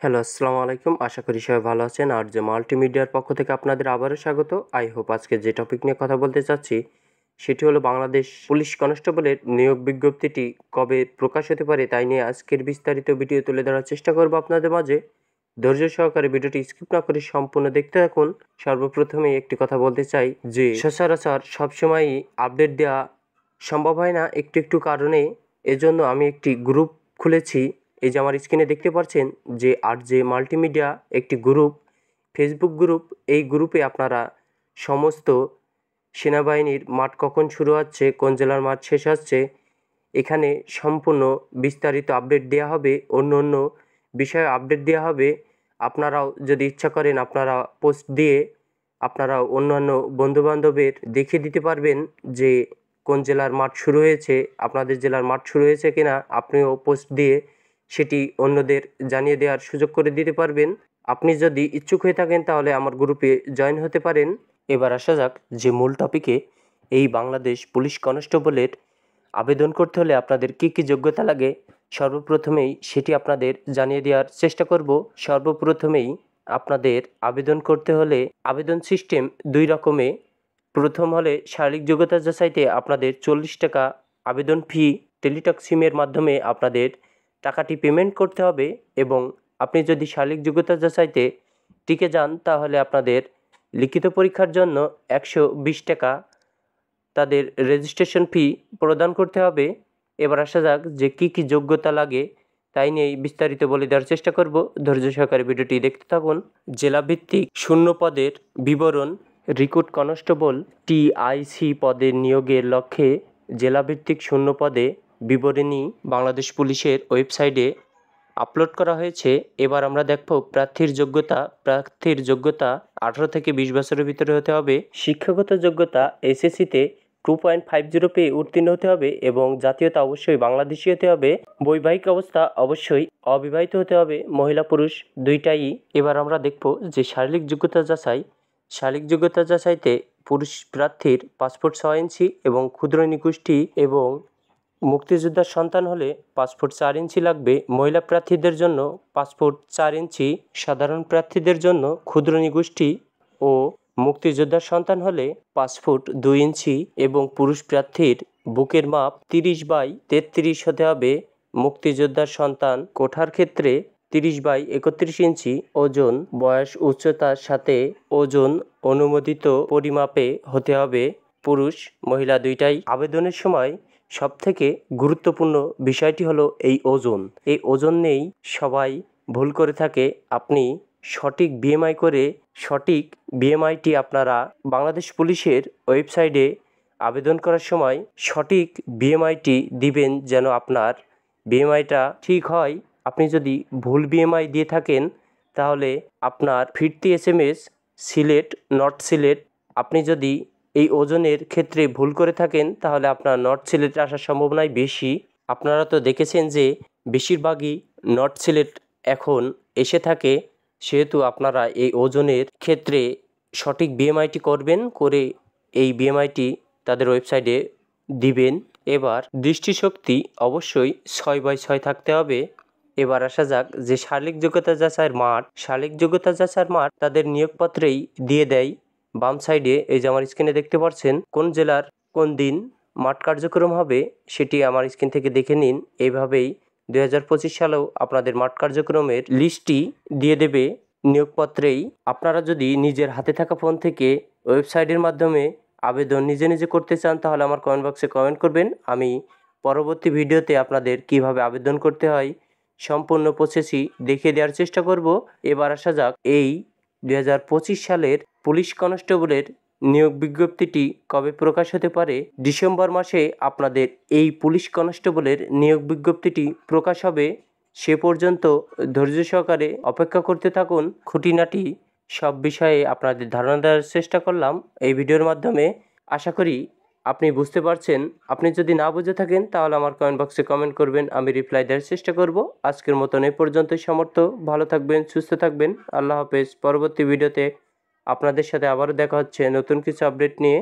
Hello, আসসালামু আলাইকুম। আশা করি সবাই ভালো আছেন। আর যে মাল্টিমিডিয়ার পক্ষ থেকে আপনাদের আবারও স্বাগত। আই হোপ আজকে যে টপিক নিয়ে কথা বলতে চাচ্ছি সেটি হলো বাংলাদেশ পুলিশ কনস্টেবলের নিয়োগ বিজ্ঞপ্তিটি কবে প্রকাশ হতে পারে তাই নিয়ে আজকের বিস্তারিত ভিডিও তুলে ধরার চেষ্টা করব আপনাদের মাঝে। ধৈর্য সহকারে ভিডিওটি স্কিপ না করে সম্পূর্ণ দেখতে থাকুন। সর্বপ্রথমেই একটি কথা বলতে চাই যে সচরাচর সবসময়ই আপডেট দেওয়া সম্ভব হয় না একটু একটু কারণে। এজন্য আমি একটি গ্রুপ খুলেছি। এই যে আমার স্ক্রিনে দেখতে পাচ্ছেন যে যে মাল্টিমিডিয়া একটি গ্রুপ, ফেসবুক গ্রুপ। এই গ্রুপে আপনারা সমস্ত সেনাবাহিনীর মাঠ কখন শুরু হচ্ছে, কোন জেলার মাঠ শেষ হচ্ছে, এখানে সম্পূর্ণ বিস্তারিত আপডেট দেওয়া হবে, অন্য অন্য বিষয়ে আপডেট দেওয়া হবে। আপনারাও যদি ইচ্ছা করেন আপনারা পোস্ট দিয়ে আপনারাও অন্যান্য বন্ধুবান্ধবের দেখিয়ে দিতে পারবেন যে কোন জেলার মাঠ শুরু হয়েছে, আপনাদের জেলার মাঠ শুরু হয়েছে কিনা। আপনিও পোস্ট দিয়ে সেটি অন্যদের জানিয়ে দেওয়ার সুযোগ করে দিতে পারবেন। আপনি যদি ইচ্ছুক হয়ে থাকেন তাহলে আমার গ্রুপে জয়েন হতে পারেন। এবার আসা যাক যে মূল টপিকে। এই বাংলাদেশ পুলিশ কনস্টেবলের আবেদন করতে হলে আপনাদের কী কী যোগ্যতা লাগে সর্বপ্রথমেই সেটি আপনাদের জানিয়ে দেওয়ার চেষ্টা করব। সর্বপ্রথমেই আপনাদের আবেদন করতে হলে আবেদন সিস্টেম দুই রকমে। প্রথম হলে শারীরিক যোগ্যতা যাচাইতে আপনাদের 40 টাকা আবেদন ফি টেলিটক সিমের মাধ্যমে আপনাদের টাকাটি পেমেন্ট করতে হবে, এবং আপনি যদি শারীরিক যোগ্যতা যাচাইতে টিকে যান তাহলে আপনাদের লিখিত পরীক্ষার জন্য 120 টাকা তাদের রেজিস্ট্রেশন ফি প্রদান করতে হবে। এবার আসা যাক যে কী কী যোগ্যতা লাগে তাই নিয়েই বিস্তারিত বলে দেওয়ার চেষ্টা করব। ধৈর্য সহকারে ভিডিওটি দেখতে থাকুন। জেলাভিত্তিক শূন্য পদের বিবরণ। রিক্রুট কনস্টেবল টিআইসি পদের নিয়োগের লক্ষ্যে জেলাভিত্তিক শূন্য পদে বিবরণী বাংলাদেশ পুলিশের ওয়েবসাইটে আপলোড করা হয়েছে। এবার আমরা দেখব প্রার্থীর যোগ্যতা। প্রার্থীর যোগ্যতা 18 থেকে 20 বছরের ভিতরে হতে হবে। শিক্ষাগত যোগ্যতা এসএসসিতে 2.50 পেয়ে উত্তীর্ণ হতে হবে এবং জাতীয়তা অবশ্যই বাংলাদেশি হতে হবে। বৈবাহিক অবস্থা অবশ্যই অবিবাহিত হতে হবে, মহিলা পুরুষ দুইটাই। এবার আমরা দেখব যে শারীরিক যোগ্যতা যাচাই। শারীরিক যোগ্যতা যাচাইতে পুরুষ প্রার্থীর পাসপোর্ট 6 ইঞ্চি এবং ক্ষুদ্র নিকুষ্টি এবং মুক্তিযোদ্ধার সন্তান হলে পাসপোর্ট 4 ইঞ্চি লাগবে। মহিলা প্রার্থীদের জন্য পাসপোর্ট 4 ইঞ্চি, সাধারণ প্রার্থীদের জন্য ক্ষুদ্র নিগোষ্ঠী ও মুক্তিযোদ্ধার সন্তান হলে পাসপোর্ট 2 ইঞ্চি এবং পুরুষ প্রার্থীর বুকের মাপ 30/33 হতে হবে। মুক্তিযোদ্ধার সন্তান কোঠার ক্ষেত্রে 30/31 ইঞ্চি ওজন, বয়স উচ্চতার সাথে ওজন অনুমোদিত পরিমাপে হতে হবে। পুরুষ মহিলা দুইটাই। আবেদনের সময় সবথেকে গুরুত্বপূর্ণ বিষয়টি হলো এই ওজন। এই ওজন নিয়েই সবাই ভুল করে থাকে। আপনি সঠিক বিএমআই করে সঠিক বিএমআইটি আপনারা বাংলাদেশ পুলিশের ওয়েবসাইটে আবেদন করার সময় সঠিক বিএমআইটি দিবেন যেন আপনার বিএমআইটা ঠিক হয়। আপনি যদি ভুল বিএমআই দিয়ে থাকেন তাহলে আপনার ফিরতি এসএমএস সিলেট নট সিলেট। আপনি যদি এই ওজনের ক্ষেত্রে ভুল করে থাকেন তাহলে আপনার নর্থ সিলেটে আসার সম্ভাবনাই বেশি। আপনারা তো দেখেছেন যে বেশিরভাগই নর্থ সিলেট এখন এসে থাকে, সেহেতু আপনারা এই ওজনের ক্ষেত্রে সঠিক বিএমআইটি করবেন, করে এই বিএমআইটি তাদের ওয়েবসাইটে দিবেন। এবার দৃষ্টিশক্তি অবশ্যই 6/6 থাকতে হবে। এবার আসা যাক যে শারীরিক যোগ্যতা যাচাইয়ের মাঠ। শারীরিক যোগ্যতা যাচাইয়ের মাঠ তাদের নিয়োগপত্রেই দিয়ে দেয়। বাম সাইডে এই যে আমার স্ক্রিনে দেখতে পাচ্ছেন কোন জেলার কোন দিন মাঠ কার্যক্রম হবে সেটি আমার স্ক্রিন থেকে দেখে নিন। এইভাবেই 2025 সালেও আপনাদের মাঠ কার্যক্রমের লিস্টটি দিয়ে দেবে নিয়োগপত্রেই। আপনারা যদি নিজের হাতে থাকা ফোন থেকে ওয়েবসাইটের মাধ্যমে আবেদন নিজে নিজে করতে চান তাহলে আমার কমেন্ট বক্সে কমেন্ট করবেন। আমি পরবর্তী ভিডিওতে আপনাদের কিভাবে আবেদন করতে হয় সম্পূর্ণ প্রসেসই দেখিয়ে দেওয়ার চেষ্টা করব। এবার আসা যাক এই 2025 সালের পুলিশ কনস্টেবলের নিয়োগ বিজ্ঞপ্তিটি কবে প্রকাশ হতে পারে। ডিসেম্বর মাসে আপনাদের এই পুলিশ কনস্টেবলের নিয়োগ বিজ্ঞপ্তিটি প্রকাশ হবে। সে পর্যন্ত ধৈর্য সহকারে অপেক্ষা করতে থাকুন। খুঁটিনাটি সব বিষয়ে আপনাদের ধারণা দেওয়ার চেষ্টা করলাম এই ভিডিওর মাধ্যমে। আশা করি আপনি বুঝতে পারছেন। আপনি যদি না বুঝে থাকেন তাহলে আমার কমেন্ট বক্সে কমেন্ট করবেন, আমি রিপ্লাই দেওয়ার চেষ্টা করব। আজকের মতন এই পর্যন্তই সমর্থ। ভালো থাকবেন, সুস্থ থাকবেন। আল্লাহ হাফেজ। পরবর্তী ভিডিওতে আপনাদের সাথে আবারও দেখা হচ্ছে নতুন কিছু আপডেট নিয়ে।